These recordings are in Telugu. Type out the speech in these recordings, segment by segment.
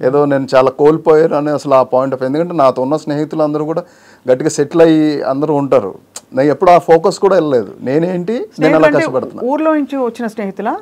ఏదో నేను చాలా కోల్పోయాను అని అసలు ఆ పాయింట్ ఆఫ్, ఎందుకంటే నాతో ఉన్న స్నేహితులు అందరూ కూడా గట్టిగా సెటిల్ అయ్యి అందరూ ఉంటారు. నేను ఎప్పుడు ఆ ఫోకస్ కూడా వెళ్ళలేదు. నేనేంటి నేను అలా కష్టపడుతున్నా. ఊర్లో నుంచి వచ్చిన స్నేహితులా?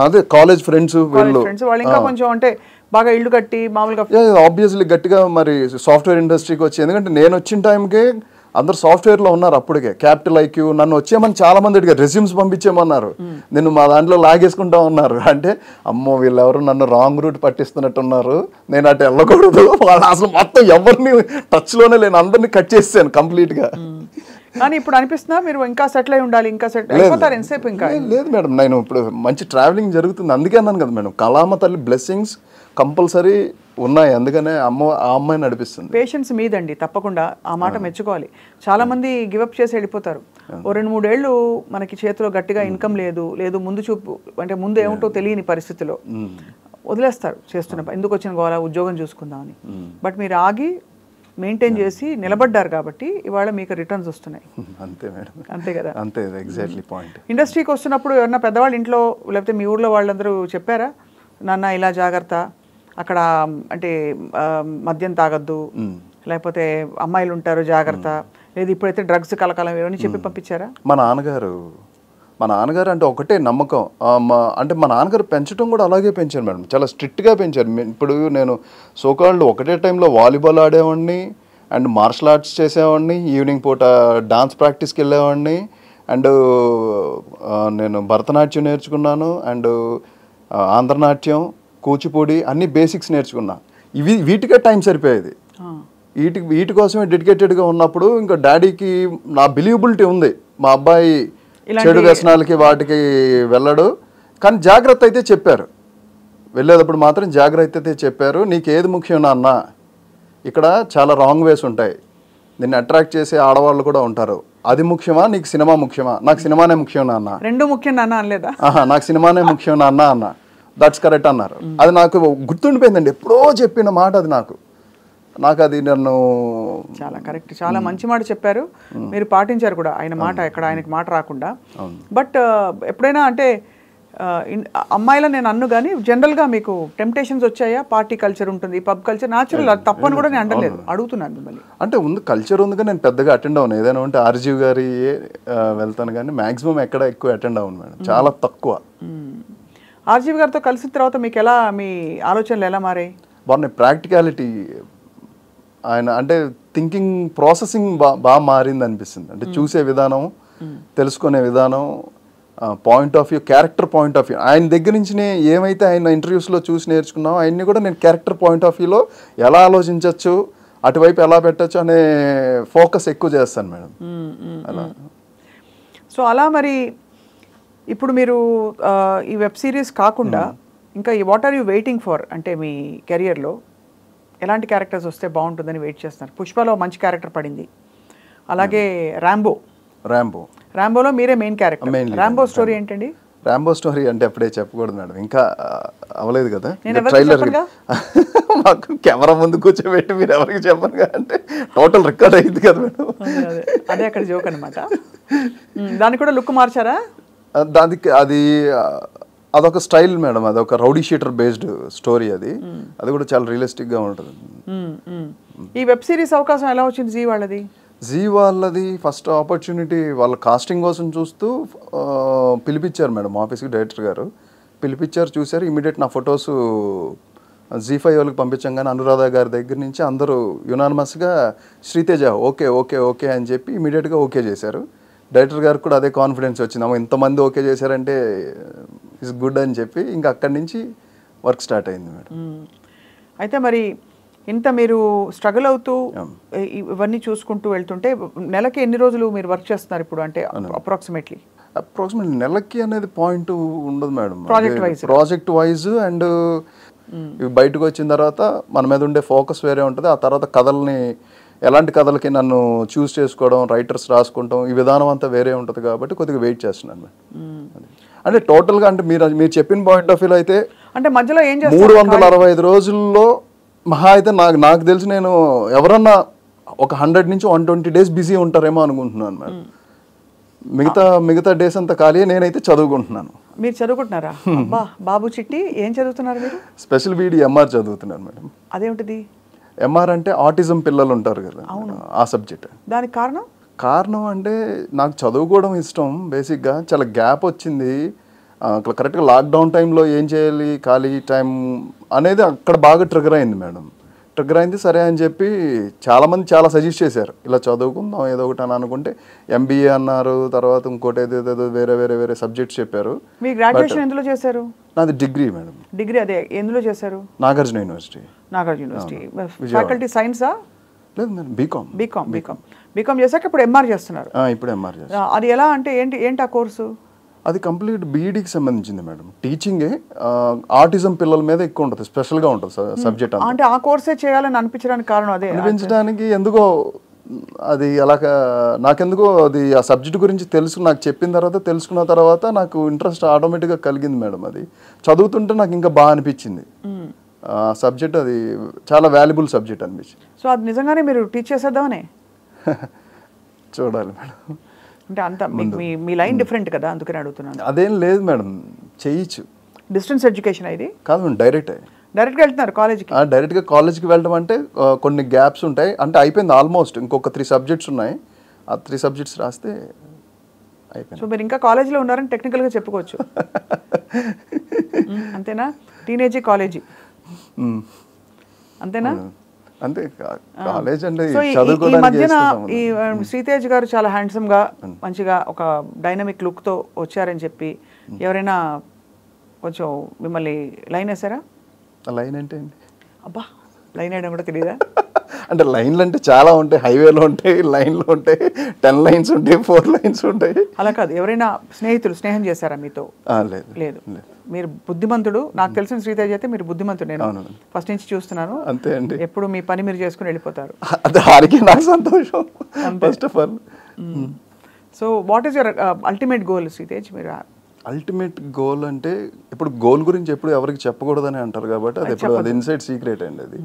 అదే కాలేజ్ ఫ్రెండ్స్ వీళ్ళు. వాళ్ళు ఇంకా కొంచెం అంటే బాగా ఇల్లు కట్టి మామూలుగా ఆబ్వియస్లీ గట్టిగా మరి సాఫ్ట్వేర్ ఇండస్ట్రీకి వచ్చి, ఎందుకంటే నేను వచ్చిన టైంకే అందరు సాఫ్ట్వేర్లో ఉన్నారు అప్పటికే. క్యాపిటల్ ఐక్యూ నన్ను వచ్చేయమని చాలా మంది అడిగారు, రెజ్యూమ్స్ పంపించేయమన్నారు. నేను మా దాంట్లో లాగేసుకుంటా ఉన్నారు. అంటే అమ్మో వీళ్ళెవరు నన్ను రాంగ్ రూట్ పట్టిస్తున్నట్టున్నారు, నేను అటు వెళ్ళకూడదు. వాళ్ళు అసలు మొత్తం ఎవరిని టచ్లోనే లేను, అందరినీ కట్ చేసాను కంప్లీట్గా. కానీ ఇప్పుడు అనిపిస్తున్నా మీరు ఇంకా సెటిల్ అయి ఉండాలి, ఇంకా సెటిల్ అయిపోతారు ఎంతసేపు? ఇంకా లేదు మేడం, నేను ఇప్పుడు మంచి ట్రావెలింగ్ జరుగుతుంది. అందుకే అన్నాను కదా మేడం, కళామ తల్లి బ్లెస్సింగ్స్ కంపల్సరీ ఉన్నాయి. అందుకనే ఆ అమ్మాయి నడిపిస్తుంది. పేషెన్స్ మీదండి, తప్పకుండా ఆ మాట మెచ్చుకోవాలి. చాలా మంది గివప్ చేసి వెళ్ళిపోతారు. ఓ 2-3 ఏళ్ళు మనకి చేతిలో గట్టిగా ఇన్కమ్ లేదు ముందు చూపు, అంటే ముందు ఏమిటో తెలియని పరిస్థితిలో వదిలేస్తారు చేస్తున్న ఎందుకు వచ్చిన గోలా ఉద్యోగం చూసుకుందామని. బట్ మీరు ఆగి మెయింటైన్ చేసి నిలబడ్డారు కాబట్టి ఇవాళ మీకు రిటర్న్స్ వస్తున్నాయి. అంతే మేడం, అంతే కదా? అంతే, ఎగ్జాక్ట్లీ పాయింట్. ఇండస్ట్రీకి వస్తున్నప్పుడు ఎవరన్నా పెద్దవాళ్ళు ఇంట్లో లేకపోతే మీ ఊళ్ళో వాళ్ళందరూ చెప్పారా, నాన్న ఇలా జాగ్రత్త, అక్కడ అంటే మద్యం తాగద్దు, లేకపోతే అమ్మాయిలు ఉంటారు జాగ్రత్త, లేదు ఇప్పుడైతే డ్రగ్స్ కలకాలం ఇవన్నీ చెప్పి పంపించారా? మా నాన్నగారు అంటే ఒకటే నమ్మకం. అంటే మా నాన్నగారు పెంచడం కూడా అలాగే పెంచారు మేడం, చాలా స్ట్రిక్ట్గా పెంచారు. ఇప్పుడు నేను సోకాళ్ళు ఒకటే టైంలో వాలీబాల్ ఆడేవాడిని అండ్ మార్షల్ ఆర్ట్స్ చేసేవాడిని, ఈవినింగ్ పూట డాన్స్ ప్రాక్టీస్కి వెళ్ళేవాడిని, అండ్ నేను భరతనాట్యం నేర్చుకున్నాను, అండ్ ఆంధ్రనాట్యం, కూచిపూడి అన్ని బేసిక్స్ నేర్చుకున్నా. వీటికే టైం సరిపోయేది. వీటి కోసమే డెడికేటెడ్గా ఉన్నప్పుడు ఇంకా డాడీకి నా బిలీవబిలిటీ ఉంది, మా అబ్బాయి చెడు వ్యసనాలకి వాటికి వెళ్ళడు. కానీ జాగ్రత్త అయితే చెప్పారు, వెళ్ళేటప్పుడు మాత్రం జాగ్రత్త అయితే చెప్పారు. నీకు ఏది ముఖ్యం నాన్న, ఇక్కడ చాలా రాంగ్ వేస్ ఉంటాయి, నిన్ను అట్రాక్ట్ చేసే ఆడవాళ్ళు కూడా ఉంటారు, అది ముఖ్యమా నీకు సినిమా ముఖ్యమా? నాకు సినిమానే ముఖ్యం నాన్న. రెండు ముఖ్యం నాన్న అనలేదా? నాకు సినిమానే ముఖ్యం నాన్న అన్న. దట్స్ కరెక్ట్ అన్నారు. అది నాకు గుర్తుండిపోయిందండి, ఎప్పుడో చెప్పిన మాట అది. నాకు అది నన్ను చాలా కరెక్ట్, చాలా మంచి మాట చెప్పారు. మీరు పాటించారు కూడా ఆయన మాట, ఎక్కడ ఆయనకి మాట రాకుండా. బట్ ఎప్పుడైనా అంటే అమ్మాయిలా నేను అన్ను కానీ జనరల్గా మీకు టెంప్టేషన్స్ వచ్చాయా? పార్టీ కల్చర్ ఉంటుంది, పబ్ కల్చర్ న్యాచురల్, అది తప్పని కూడా నేను అంటలేదు, అడుగుతున్నాను మిమ్మల్ని. అంటే ఉంది, కల్చర్ ఉంది కానీ నేను పెద్దగా అటెండ్ అవ్వను. ఏదైనా ఉంటే ఆర్జీవి గారి వెళ్తాను కానీ మ్యాక్సిమం ఎక్కడ ఎక్కువ అటెండ్ అవ్వను మేడం, చాలా తక్కువ. ఆర్జీవి గారితో కలిసిన తర్వాత మీకు ఎలా మీ ఆలోచనలు ఎలా మారాయి? బాగున్నాయి. ప్రాక్టికాలిటీ ఆయన అంటే థింకింగ్ ప్రాసెసింగ్ బాగా మారింది అనిపిస్తుంది. అంటే చూసే విధానం, తెలుసుకునే విధానం, point of view, character point of view. ఆయన దగ్గర నుంచి ఏమైతే ఆయన ఇంటర్వ్యూస్లో చూసి నేర్చుకున్నామో ఆయన్ని కూడా నేను క్యారెక్టర్ పాయింట్ ఆఫ్ వ్యూలో ఎలా ఆలోచించవచ్చు, అటువైపు ఎలా పెట్టచ్చు అనే ఫోకస్ ఎక్కువ చేస్తాను మేడం. అలా సో అలా మరి ఇప్పుడు మీరు ఈ వెబ్ సిరీస్ కాకుండా ఇంకా what are you waiting for? అంటే మీ కెరియర్లో ఎలాంటి క్యారెక్టర్స్ వస్తే బాగుంటుందని వెయిట్ చేస్తున్నారు? పుష్పలో మంచి క్యారెక్టర్ పడింది, అలాగే ర్యాంబోలో మీరే మెయిన్ క్యారెక్టర్. ర్యాంబో స్టోరీ ఏంటండి? ర్యాంబో స్టోరీ అంటే అప్పుడే చెప్పకూడదు మేడం, ఇంకా అవ్వలేదు కదా ట్రైలర్. మాకు కెమెరా ముందు కూర్చోబెట్టి మీరు ఎవరికి చెప్పను అంటే టోటల్ రికార్డ్ అయింది కదా మేడం. అదే అక్కడ జోక్ అనమాట. దాన్ని కూడా లుక్ మార్చారా? దానికి అదొక స్టైల్ మేడం, అదొక రౌడీ షీటర్ బేస్డ్ స్టోరీ. అది కూడా చాలా రియలిస్టిక్గా ఉంటుంది. ఈ వెబ్ సిరీస్ అవకాశం ఎలా వచ్చింది జీ వాళ్ళది? ఫస్ట్ ఆపర్చునిటీ వాళ్ళ కాస్టింగ్ కోసం చూస్తూ పిలిపించారు మేడం ఆఫీస్కి, డైరెక్టర్ గారు పిలిపించారు, చూశారు. ఇమీడియట్ నా ఫొటోస్ Zee5 వాళ్ళకి పంపించంగానే అనురాధ గారి దగ్గర నుంచి అందరూ యునానిమస్గా శ్రీతేజ ఓకే ఓకే ఓకే అని చెప్పి ఇమీడియట్గా ఓకే చేశారు. డైరెక్టర్ గారికి కూడా అదే కాన్ఫిడెన్స్ వచ్చింది, ఇంతమంది ఓకే చేశారంటే ఇట్స్ గుడ్ అని చెప్పి ఇంకా అక్కడి నుంచి వర్క్ స్టార్ట్ అయింది మేడం. అయితే మరి ఇంత మీరు స్ట్రగుల్ అవుతూ ఇవన్నీ చూసుకుంటూ వెళ్తుంటే నెలకి ఎన్ని రోజులు మీరు వర్క్ చేస్తున్నారు ఇప్పుడు? అంటే అప్రాక్సిమేట్లీ నెలకి అనేది పాయింట్ ఉండదు మేడం, ప్రాజెక్ట్ వైజ్. అండ్ ఇవి బయటకు వచ్చిన తర్వాత మన మీద ఉండే ఫోకస్ వేరే ఉంటుంది. ఆ తర్వాత కథల్ని ఎలాంటి కథలకి నన్ను చూస్ చేసుకోవడం, రైటర్స్ రాసుకుంటాం, ఈ విధానం అంతా వేరే ఉంటుంది కాబట్టి కొద్దిగా వెయిట్ చేస్తున్నాను మేడం. అంటే టోటల్గా అంటే మీరు చెప్పిన పాయింట్ ఆఫ్ వ్యూలో అయితే అంటే మధ్యలో ఏం 365 రోజుల్లో మహా అయితే నాకు తెలిసి నేను ఎవరన్నా ఒక 100 నుంచి 120 డేస్ బిజీ ఉంటారేమో అనుకుంటున్నాను మేడం. మిగతా డేస్ అంతా ఖాళీ, నేనైతే చదువుకుంటున్నాను. మీరు చదువుకుంటున్నారా? అబ్బా, బాబు చిట్టి ఏం చదువుతున్నారు మీరు? స్పెషల్ బీడీ ఎంఆర్ చదువుతున్నాను మేడం. అదేమిటిది? ఎంఆర్ అంటే ఆటిజం పిల్లలు ఉంటారు కదా, ఆ సబ్జెక్ట్. దానికి కారణం అంటే నాకు చదువుకోవడం ఇష్టం బేసిక్గా. చాలా గ్యాప్ వచ్చింది కరెక్ట్గా లాక్డౌన్ టైంలో. ఏం చేయాలి, ఖాళీ టైం అనేది అక్కడ బాగా ట్రిగర్ అయింది మేడం. ట్రిగర్ అయింది, సరే అని చెప్పి చాలామంది చాలా సజెస్ట్ చేశారు, ఇలా చదువుకుందాం ఏదో ఒకటి అని అనుకుంటే. ఎంబీఏ అన్నారు, తర్వాత ఇంకోటి ఏదేదో వేరే సబ్జెక్ట్స్ చెప్పారు. మీ గ్రాడ్యుయేషన్ ఎందులో చేశారు? నాది డిగ్రీ మేడం. డిగ్రీ అదే ఎందులో చేశారు? నాగార్జున యూనివర్సిటీ. ఫ్యాకల్టీ సైన్సా? లేదు మేడం, బీకామ్ చేశాక ఇప్పుడు ఎంఆర్ చేస్తున్నారు. ఇప్పుడు ఎంఆర్ చేస్తారు. అది ఎలా అంటే ఏంటి ఆ కోర్సు? అది కంప్లీట్ బీఈడీకి సంబంధించింది మేడం. టీచింగే ఆటిజం పిల్లల మీద ఎక్కువ ఉంటుంది, స్పెషల్గా ఉంటుంది సబ్జెక్ట్. అంటే ఆ కోర్సే చేయాలని అనిపించడానికి కారణం అదే? అనిపించడానికి ఎందుకో అది అలాగా నాకెందుకో అది ఆ సబ్జెక్ట్ గురించి నాకు తెలుసుకున్న తర్వాత నాకు ఇంట్రెస్ట్ ఆటోమేటిక్గా కలిగింది మేడం. అది చదువుతుంటే నాకు ఇంకా బాగా అనిపించింది సబ్జెక్ట్. అది చాలా వాల్యుబుల్ సబ్జెక్ట్ అనిపించింది. సో అది నిజంగానే మీరు టీచ్ చేసేద్దామనే చూడాలి మేడం. అంటే అంత మీ లైన్ డిఫరెంట్ కదా, అందుకని అడుగుతున్నాను. అదేం లేదు మేడం, చేయొచ్చు. డిస్టెన్స్ ఎడ్యుకేషన్ ఇది కాదు మేడం, డైరెక్ట్గా వెళ్తున్నారు కాలేజ్కి? డైరెక్ట్గా కాలేజ్కి వెళ్ళడం అంటే కొన్ని గ్యాప్స్ ఉంటాయి. అంటే అయిపోయింది ఆల్మోస్ట్, ఇంకొక 3 సబ్జెక్ట్స్ ఉన్నాయి. ఆ 3 సబ్జెక్ట్స్ రాస్తే అయిపోయింది. సో మీరు ఇంకా కాలేజీలో ఉన్నారని టెక్నికల్గా చెప్పుకోవచ్చు. అంతేనా? టీనేజీ కాలేజీ అంతేనా? అంతే. కాలేజ్ అంటే ఈ మధ్యన ఈ శ్రీతేజ్ గారు చాలా హ్యాండ్సమ్ గా మంచిగా ఒక డైనమిక్ లుక్ తో వచ్చారని చెప్పి ఎవరైనా కొంచెం మిమ్మల్ని లైన్ వేసారా? లైన్ అంటే అబ్బా, లైన్ వేయడం కూడా తెలియదా? అంటే లైన్లు అంటే చాలా ఉంటాయి, హైవేలో ఉంటాయి, లైన్లు ఉంటాయి, 10 లైన్స్ ఉంటాయి, 4 లైన్స్ ఉంటాయి. అలా కాదు, ఎవరైనా స్నేహం చేశారా మీతో? లేదు. మీరు బుద్ధిమంతుడు. నాకు తెలిసిన శ్రీతేజ్ అయితే మీరు బుద్ధిమంతుడు. నేను ఫస్ట్ నుంచి చూస్తున్నాను. అంతే అండి. ఎప్పుడు మీ పని మీరు చేసుకుని వెళ్ళిపోతారు. దానికి నాకు సంతోషం first of all. So what is your ultimate goal Sritej? మీరు అల్టిమేట్ గోల్ అంటే ఇప్పుడు గోల్ గురించి ఎప్పుడు ఎవరికి చెప్పకూడదని అంటారు కాబట్టి అది ఇన్సైడ్ సీక్రెట్ అండి.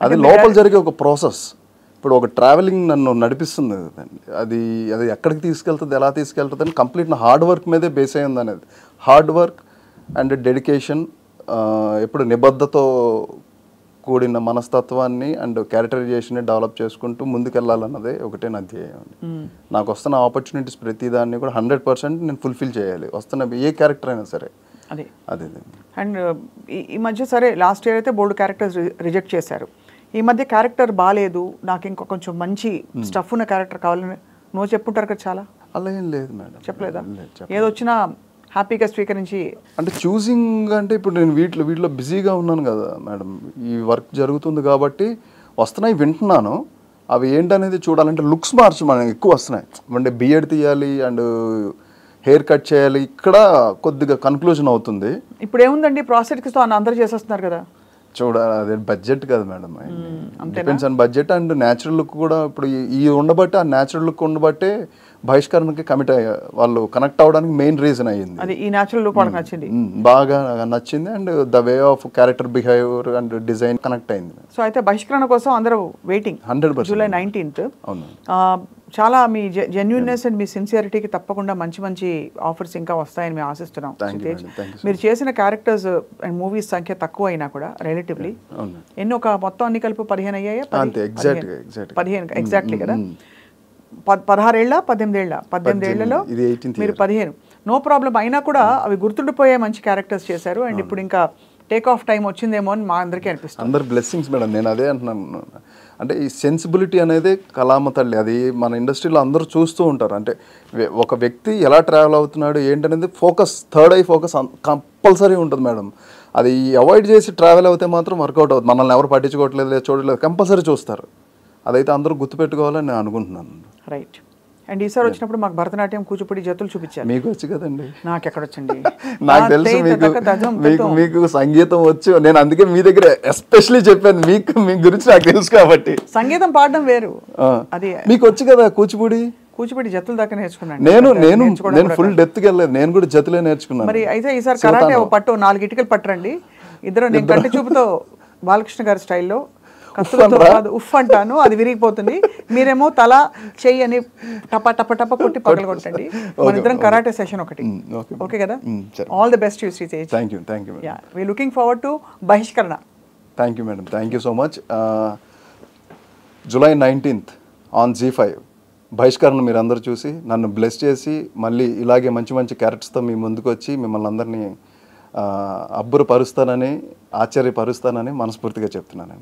అది లోపల జరిగే ఒక ప్రాసెస్. ఇప్పుడు ఒక ట్రావెలింగ్ నన్ను నడిపిస్తుంది, అది ఎక్కడికి తీసుకెళ్తుంది, ఎలా తీసుకెళ్తుంది అని కంప్లీట్ నా హార్డ్ వర్క్ మీదే బేస్ అయ్యింది అనేది. హార్డ్ వర్క్ అండ్ డెడికేషన్, ఎప్పుడు నిబద్ధతో కూడిన మనస్తత్వాన్ని అండ్ క్యారెక్టరైజేషన్ని డెవలప్ చేసుకుంటూ ముందుకెళ్ళాలన్నదే ఒకటే నా ధ్యేయం. నాకు వస్తున్న ఆపర్చునిటీస్ ప్రతిదాన్ని కూడా 100% నేను ఫుల్ఫిల్ చేయాలి, వస్తున్న ఏ క్యారెక్టర్ అయినా సరే. అదే. అండ్ ఈ మధ్య సరే లాస్ట్ ఇయర్ అయితే బోల్డ్ క్యారెక్టర్స్ రిజెక్ట్ చేశారు. ఈ మధ్య క్యారెక్టర్ బాగాలేదు, నాకు ఇంకా కొంచెం మంచి స్టఫ్ ఉన్న క్యారెక్టర్ కావాలని నువ్వు చెప్పుంటారు కదా చాలా. అలా ఏం లేదు మేడం. చెప్పలేదా? ఏదొచ్చినా హ్యాపీగా స్వీకరించి? అంటే చూసింగ్ అంటే ఇప్పుడు నేను వీటిలో బిజీగా ఉన్నాను కదా మేడం, ఈ వర్క్ జరుగుతుంది కాబట్టి వస్తున్నాయి, వింటున్నాను. అవి ఏంటనేది చూడాలంటే లుక్స్ మనకి ఎక్కువ వస్తున్నాయి. అంటే బియర్డ్ తీయాలి అండ్ హెయిర్ కట్ చేయాలి, ఇక్కడ కొద్దిగా కన్క్లూజన్ అవుతుంది. ఇప్పుడు ఏముందండి, ప్రాసెస్తో అందరూ చేసేస్తున్నారు కదా. చూడాలి, అదే బడ్జెట్ కదా madam, depends on budget and natural look కూడా. ఇప్పుడు ఈ ఉండబట్టే, ఆ న్యాచురల్ లుక్ ఉండబట్టే బహిష్కరణకి కమిట్ అయ్యారు వాళ్ళు, కనెక్ట్ అవ్వడానికి మెయిన్ రీజన్ అయ్యింది. అది ఈ న్యాచురల్ లుక్ వాళ్ళకి నచ్చింది, బాగా నచ్చింది. And the way of character behaviour and design connect అయింది. సో అయితే బహిష్కరణ కోసం అందరూ వెయిటింగ్ 100%. July 19th. చాలా మీ జెన్యూన్నెస్ అండ్ మీ సిన్సియారిటీకి తప్పకుండా మంచి ఆఫర్స్ ఇంకా వస్తాయని మేము ఆశిస్తున్నాం. మీరు చేసిన క్యారెక్టర్స్ అండ్ మూవీస్ సంఖ్య తక్కువ అయినా కూడా రిలేటివ్లీ ఎన్ని, ఒక మొత్తం అన్ని కలిపి 15 అయ్యాయా? 15 ఎగ్జాక్ట్లీ కదా. 16 ఏళ్ళ 18 ఏళ్లలో మీరు 15. No problem. అయినా కూడా అవి గుర్తుండిపోయే మంచి క్యారెక్టర్స్ చేశారు. అండ్ ఇప్పుడు ఇంకా టేక్ ఆఫ్ టైం వచ్చిందేమో అని మా అందరికీ అనిపిస్తుంది. అందరు బ్లెస్సింగ్స్ మేడం, నేను అదే అంటున్నాను. అంటే ఈ సెన్సిబిలిటీ అనేది కళామ తల్లి, అది మన ఇండస్ట్రీలో అందరూ చూస్తూ ఉంటారు. అంటే ఒక వ్యక్తి ఎలా ట్రావెల్ అవుతున్నాడు ఏంటనేది focus, third I focus compulsory ఉంటుంది మేడం. అది అవాయిడ్ చేసి ట్రావెల్ అవుతే మాత్రం వర్కౌట్ అవుతుంది. మనల్ని ఎవరు పట్టించుకోవట్లేదు, చూడలేదు, కంపల్సరీ చూస్తారు. అదైతే అందరూ గుర్తుపెట్టుకోవాలని నేను అనుకుంటున్నాను. రైట్. అండ్ ఈసారి వచ్చినప్పుడు మాకు భరతనాట్యం, కూచిపూడి జతులు చూపించారు. మీకు వచ్చు కదండి? నాకు ఎక్కడొచ్చండి, నాకు తెలుసు మీకు సంగీతం వచ్చు. నేను అందుకే మీ దగ్గర ఎస్పెషల్లీ చెప్పాను, మీ గురించి నాకు తెలుసు కాబట్టి. సంగీతం పాడడం వేరు, అది మీకు వచ్చు కదా. కూచిపూడి జతుల దాకా నేర్చుకున్నాను నేను ఫుల్ డెప్త్కి వెళ్ళలేదు, నేను కూడా జతులే నేర్చుకున్నాను. మరి అయితే ఈసారి కరాటే పట్టు 4 ఇటుకలు పట్టరండి ఇద్దరు, నేను కంటి చూపుతో బాలకృష్ణ గారి స్టైల్లో కత్తులతో కాదు, ఉఫ్ అంటాను, అది విరిగిపోతుంది. మీరేమో తల చెయ్యి అని టప టప టప కొట్టి పగలగొట్టండి. మన ఇద్దరం కరాటే సెషన్ ఒకటి. ఓకే కదా? All the best you Sri Tej. Thank you yeah, we looking forward to బహిష్కరణ. Thank you madam, thank you so much. July 19th on Z5 బహిష్కరణ మీరు అందరూ చూసి నన్ను బ్లెస్ చేసి మళ్ళీ ఇలాగే మంచి మంచి క్యారెక్టర్స్తో మీ ముందుకు వచ్చి మిమ్మల్ని అందరినీ అబ్బురపరుస్తానని, ఆశ్చర్యపరుస్తానని మనస్ఫూర్తిగా చెప్తున్నానండి.